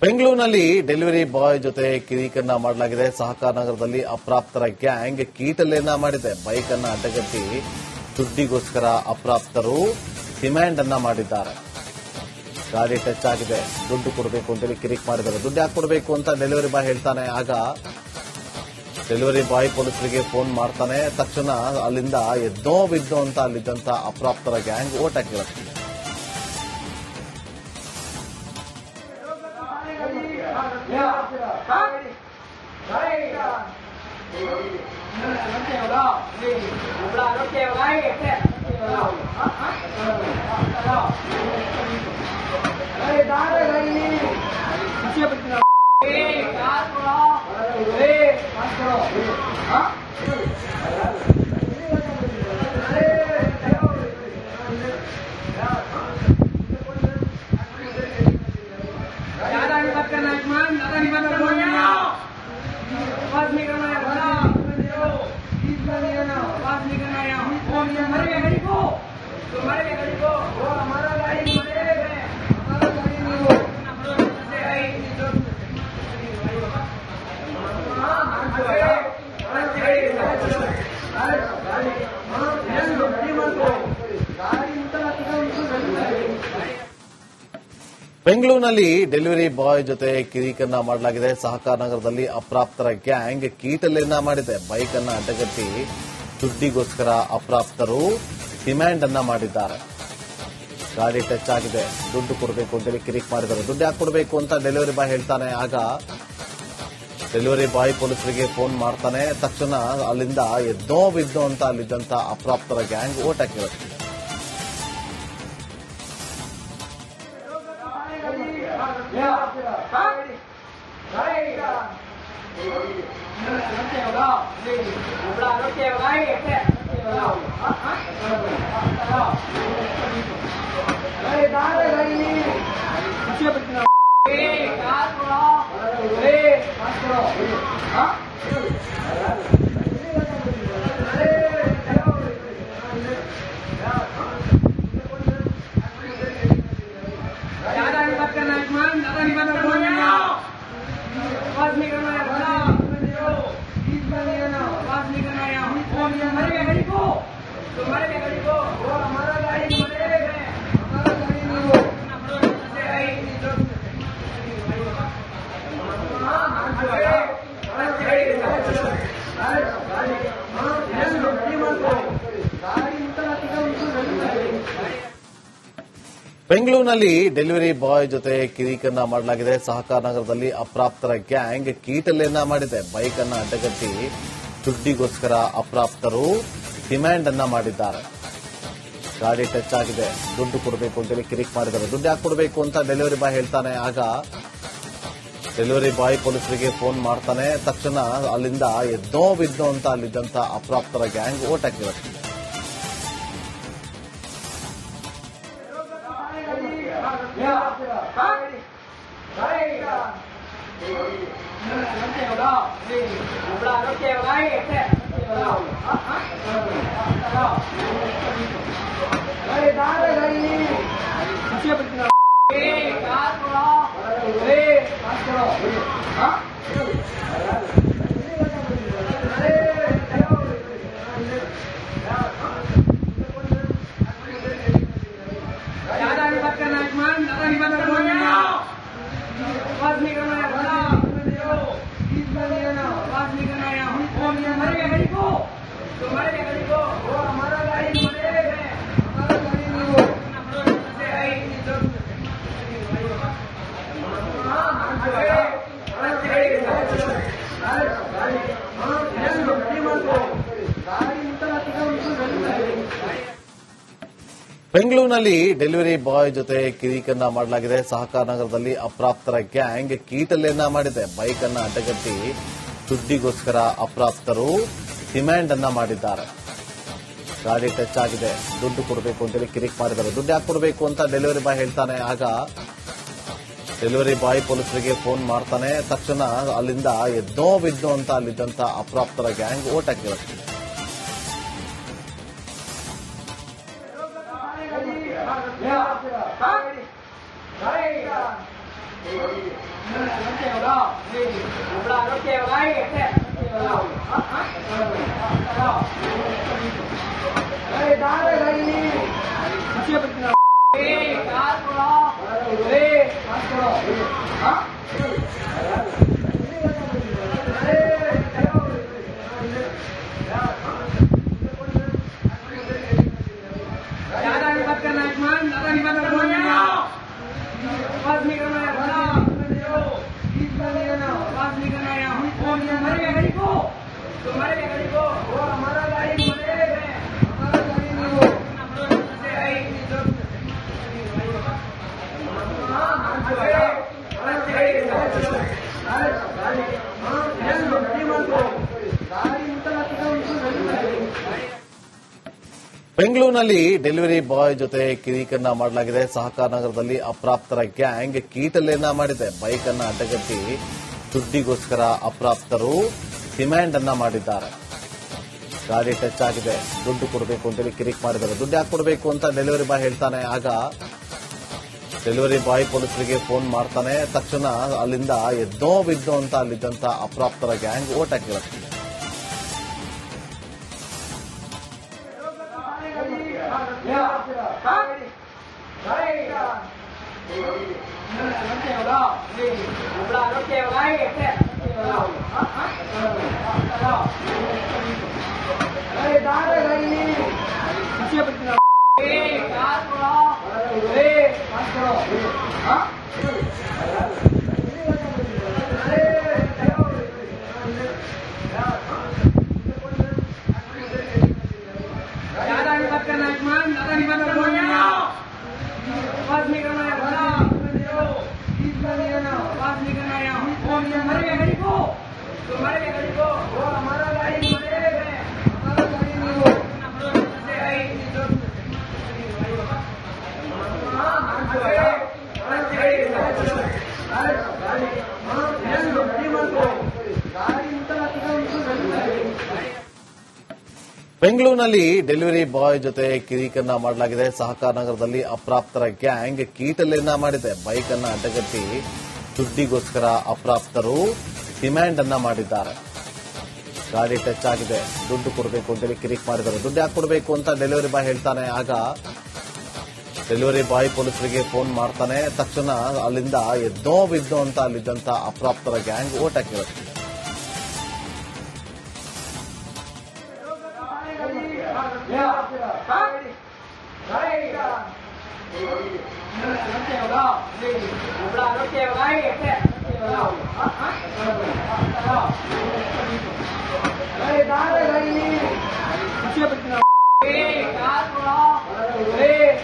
ಬೆಂಗಳೂರಿನಲ್ಲಿ delivery boy ಜೊತೆ ಕಿರಿಕನ್ನ ಮಾಡಲಾಗಿದೆ. ಸಹಕಾರ ನಗರದಲ್ಲಿ ಅಪ್ರಾಪ್ತರ ಗ್ಯಾಂಗ್ ಕೀಟಲೆಯನ್ನ ಮಾಡಿದೆ. ಬೈಕ್ ಅನ್ನ ಅಡ್ಡಗಟ್ಟಿ ದುಡ್ಡಿಗೋಸ್ಕರ ಅಪ್ರಾಪ್ತರು ಡಿಮ್ಯಾಂಡ್ ಅನ್ನ ಮಾಡಿದ್ದಾರೆ. ಗಾಡಿ ಟಚ್ ಆಗಿದೆ, ದುಡ್ಡು ಕೊಡಬೇಕು ಅಂತೇಳಿ ಕಿರಿಕ್ ಮಾಡಿದ್ದಾರೆ. ದುಡ್ಡು ಯಾಕೆ ಕೊಡಬೇಕು ಅಂತ ಡೆಲಿವರಿ ಬಾಯ್ ಹೇಳ್ತಾನೆ. ಆಗ ಡೆಲಿವರಿ ಬಾಯ್ ಪೊಲೀಸರಿಗೆ ಫೋನ್ ಮಾಡ್ತಾನೆ. ತಕ್ಷಣ ಅಲ್ಲಿಂದ ಎದ್ದೋ ಬಿದ್ದೋ ಅಂತ ಅಲ್ಲಿದ್ದಂತ ಅಪ್ರಾಪ್ತರ ಗ್ಯಾಂಗ್ ಓಟ್ ಹಾಕಿರುತ್ತೆ. ಬೆಂಗಳೂರಿನಲ್ಲಿ ಡೆಲಿವರಿ ಬಾಯ್ ಜೊತೆ ಕಿರಿಕನ್ನ ಮಾಡಲಾಗಿದೆ. ಸಹಕಾರ ನಗರದಲ್ಲಿ ಅಪ್ರಾಪ್ತರ ಗ್ಯಾಂಗ್ ಕೀಟಲೆಯನ್ನ ಮಾಡಿದೆ. ಬೈಕ್ ಅನ್ನ ಅಡ್ಡಗಟ್ಟಿ ದುಡ್ಡಿಗೋಸ್ಕರ ಅಪ್ರಾಪ್ತರು ಡಿಮ್ಯಾಂಡ್ ಅನ್ನ ಮಾಡಿದ್ದಾರೆ. ಗಾಡಿ ಟಚ್ ಆಗಿದೆ, ದುಡ್ಡು ಕೊಡಬೇಕು ಅಂತೇಳಿ ಕಿರಿಕ್ ಮಾಡಿದ್ದಾರೆ. ದುಡ್ಡು ಯಾಕೆ ಕೊಡಬೇಕು ಅಂತ ಡೆಲಿವರಿ ಬಾಯ್ ಹೇಳ್ತಾನೆ. ಆಗ ಡೆಲಿವರಿ ಬಾಯ್ ಪೊಲೀಸರಿಗೆ ಫೋನ್ ಮಾಡ್ತಾನೆ. ತಕ್ಷಣ ಅಲ್ಲಿಂದ ಎದ್ದೋ ಬಿದ್ದೋ ಅಂತ ಅಲ್ಲಿದ್ದಂತ ಅಪ್ರಾಪ್ತರ ಗ್ಯಾಂಗ್ ಓಟ್ ಹಾಕಿರುತ್ತೆ. ಬೆಂಗಳೂರಿನಲ್ಲಿ ಡೆಲಿವರಿ ಬಾಯ್ ಜೊತೆ ಕಿರಿಕನ್ನ ಮಾಡಲಾಗಿದೆ. ಸಹಕಾರ ನಗರದಲ್ಲಿ ಅಪ್ರಾಪ್ತರ ಗ್ಯಾಂಗ್ ಕೀಟಲೆಯನ್ನ ಮಾಡಿದೆ. ಬೈಕ್ ಅನ್ನ ಅಡ್ಡಗಟ್ಟಿ ದುಡ್ಡಿಗೋಸ್ಕರ ಅಪ್ರಾಪ್ತರು ಡಿಮ್ಯಾಂಡ್ ಅನ್ನ ಮಾಡಿದ್ದಾರೆ. ಗಾಡಿ ಟಚ್ ಆಗಿದೆ, ದುಡ್ಡು ಕೊಡಬೇಕು ಅಂತೇಳಿ ಕಿರಿಕ್ ಮಾಡಿದ್ದಾರೆ. ದುಡ್ಡು ಯಾಕೆ ಕೊಡಬೇಕು ಅಂತ ಡೆಲಿವರಿ ಬಾಯ್ ಹೇಳ್ತಾನೆ. ಆಗ ಡೆಲಿವರಿ ಬಾಯ್ ಪೊಲೀಸರಿಗೆ ಫೋನ್ ಮಾಡ್ತಾನೆ. ತಕ್ಷಣ ಅಲ್ಲಿಂದ ಎದ್ದೋ ಬಿದ್ದೋ ಅಂತ ಅಲ್ಲಿದ್ದಂತ ಅಪ್ರಾಪ್ತರ ಗ್ಯಾಂಗ್ ಓಟ್ ಹಾಕಿರುತ್ತೆ. ಬೆಂಗಳೂರಿನಲ್ಲಿ ಡೆಲಿವರಿ ಬಾಯ್ ಜೊತೆ ಕಿರಿಕನ್ನ ಮಾಡಲಾಗಿದೆ. ಸಹಕಾರ ನಗರದಲ್ಲಿ ಅಪ್ರಾಪ್ತರ ಗ್ಯಾಂಗ್ ಕೀಟಲೆಯನ್ನ ಮಾಡಿದೆ. ಬೈಕ್ ಅನ್ನ ಅಡ್ಡಗಟ್ಟಿ ದುಡ್ಡಿಗೋಸ್ಕರ ಅಪ್ರಾಪ್ತರು ಡಿಮ್ಯಾಂಡ್ ಅನ್ನ ಮಾಡಿದ್ದಾರೆ. ಗಾಡಿ ಟಚ್ ಆಗಿದೆ, ದುಡ್ಡು ಕೊಡಬೇಕು ಅಂತೇಳಿ ಕಿರಿಕ್ ಮಾಡಿದ್ದಾರೆ. ದುಡ್ಡು ಯಾಕೆ ಕೊಡಬೇಕು ಅಂತ ಡೆಲಿವರಿ ಬಾಯ್ ಹೇಳ್ತಾನೆ. ಆಗ ಡೆಲಿವರಿ ಬಾಯ್ ಪೊಲೀಸರಿಗೆ ಫೋನ್ ಮಾಡ್ತಾನೆ. ತಕ್ಷಣ ಅಲ್ಲಿಂದ ಎದ್ದೋ ಬಿದ್ದೋ ಅಂತ ಅಲ್ಲಿದ್ದಂತ ಅಪ್ರಾಪ್ತರ ಗ್ಯಾಂಗ್ ಓಟ್ ಹಾಕಿರುತ್ತೆ. Yeah. ಬೆಂಗಳೂರಿನಲ್ಲಿ ಡೆಲಿವರಿ ಬಾಯ್ ಜೊತೆ ಕಿರಿಕನ್ನ ಮಾಡಲಾಗಿದೆ. ಸಹಕಾರ ನಗರದಲ್ಲಿ ಅಪ್ರಾಪ್ತರ ಗ್ಯಾಂಗ್ ಕೀಟಲೆಯನ್ನ ಮಾಡಿದೆ. ಬೈಕ್ ಅನ್ನ ಅಡ್ಡಗಟ್ಟಿ ದುಡ್ಡಿಗೋಸ್ಕರ ಅಪ್ರಾಪ್ತರು ಡಿಮ್ಯಾಂಡ್ ಅನ್ನ ಮಾಡಿದ್ದಾರೆ. ಗಾಡಿ ಟಚ್ ಆಗಿದೆ, ದುಡ್ಡು ಕೊಡಬೇಕು ಅಂತೇಳಿ ಕಿರಿಕ್ ಮಾಡಿದ್ದಾರೆ. ದುಡ್ಡು ಯಾಕೆ ಕೊಡಬೇಕು ಅಂತ ಡೆಲಿವರಿ ಬಾಯ್ ಹೇಳ್ತಾನೆ. ಆಗ ಡೆಲಿವರಿ ಬಾಯ್ ಪೊಲೀಸರಿಗೆ ಫೋನ್ ಮಾಡ್ತಾನೆ. ತಕ್ಷಣ ಅಲ್ಲಿಂದ ಎದ್ದೋ ಬಿದ್ದೋ ಅಂತ ಅಲ್ಲಿದ್ದಂತ ಅಪ್ರಾಪ್ತರ ಗ್ಯಾಂಗ್ ಓಟ್ ಹಾಕಿರುತ್ತೆ. ಬೆಂಗಳೂರಿನಲ್ಲಿ ಡೆಲಿವರಿ ಬಾಯ್ ಜೊತೆ ಕಿರಿಕನ್ನ ಮಾಡಲಾಗಿದೆ. ಸಹಕಾರ ನಗರದಲ್ಲಿ ಅಪ್ರಾಪ್ತರ ಗ್ಯಾಂಗ್ ಕೀಟಲೆಯನ್ನ ಮಾಡಿದೆ. ಬೈಕ್ ಅನ್ನ ಅಡ್ಡಗಟ್ಟಿ ದುಡ್ಡಿಗೋಸ್ಕರ ಅಪ್ರಾಪ್ತರು ಡಿಮ್ಯಾಂಡ್ ಅನ್ನ ಮಾಡಿದ್ದಾರೆ. ಗಾಡಿ ಟಚ್ ಆಗಿದೆ, ದುಡ್ಡು ಕೊಡಬೇಕು ಅಂತೇಳಿ ಕಿರಿಕ್ ಮಾಡಿದ್ದಾರೆ. ದುಡ್ಡು ಯಾಕೆ ಕೊಡಬೇಕು ಅಂತ ಡೆಲಿವರಿ ಬಾಯ್ ಹೇಳ್ತಾನೆ. ಆಗ ಡೆಲಿವರಿ ಬಾಯ್ ಪೊಲೀಸರಿಗೆ ಫೋನ್ ಮಾಡ್ತಾನೆ. ತಕ್ಷಣ ಅಲ್ಲಿಂದ ಎದ್ದೋ ಬಿದ್ದೋ ಅಂತ ಅಲ್ಲಿದ್ದಂತ ಅಪ್ರಾಪ್ತರ ಗ್ಯಾಂಗ್ ಓಟ್ ಹಾಕಿರುತ್ತೆ. Hey,